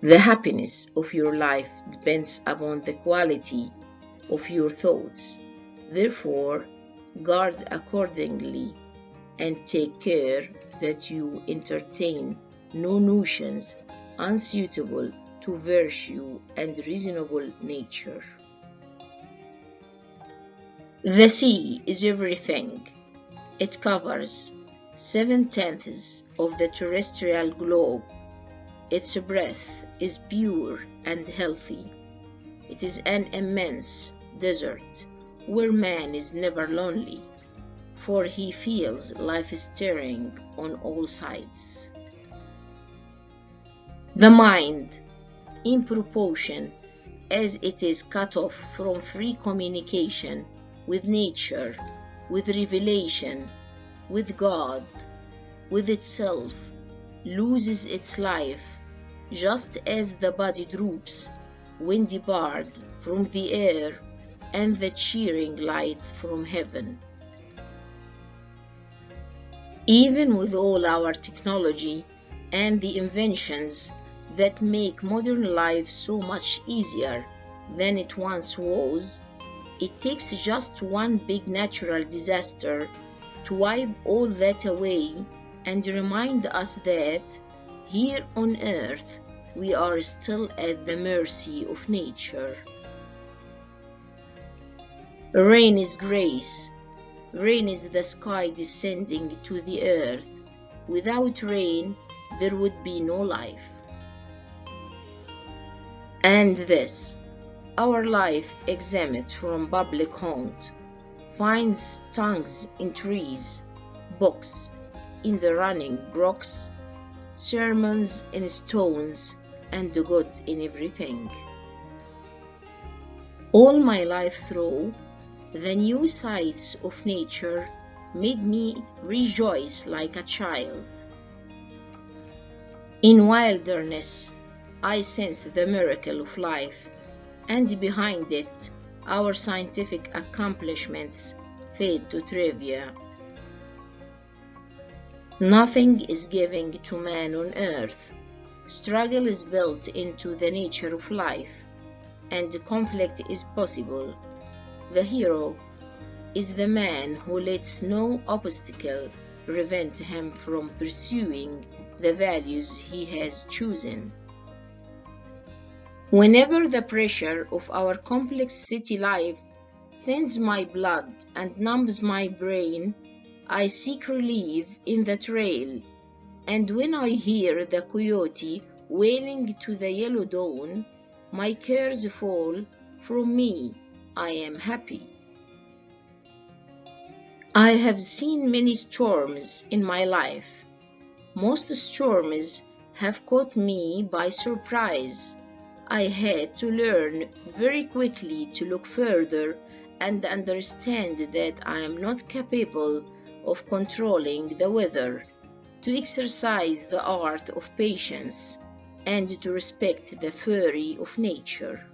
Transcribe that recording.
The happiness of your life depends upon the quality of your thoughts. Therefore, guard accordingly and take care that you entertain no notions unsuitable to virtue and reasonable nature. The sea is everything. It covers 7/10 of the terrestrial globe. Its breath is pure and healthy. It is an immense desert where man is never lonely, for he feels life stirring on all sides. The mind, in proportion as it is cut off from free communication with nature, with revelation, with God, with itself, loses its life, just as the body droops when debarred from the air and the cheering light from heaven. Even with all our technology and the inventions that make modern life so much easier than it once was, it takes just one big natural disaster to wipe all that away and remind us that here on earth we are still at the mercy of nature. Rain is grace. Rain is the sky descending to the earth. Without rain, there would be no life. And this, our life exempt from public haunt, finds tongues in trees, books in the running brooks, sermons in stones, and the good in everything. All my life through, the new sights of nature made me rejoice like a child. In wilderness, I sensed the miracle of life, and behind it, our scientific accomplishments fade to trivia. Nothing is given to man on earth. Struggle is built into the nature of life, and conflict is possible. The hero is the man who lets no obstacle prevent him from pursuing the values he has chosen. Whenever the pressure of our complex city life thins my blood and numbs my brain, I seek relief in the trail, and when I hear the coyote wailing to the yellow dawn, my cares fall from me. I am happy. I have seen many storms in my life. Most storms have caught me by surprise. I had to learn very quickly to look further and understand that I am not capable of controlling the weather, to exercise the art of patience, and to respect the fury of nature.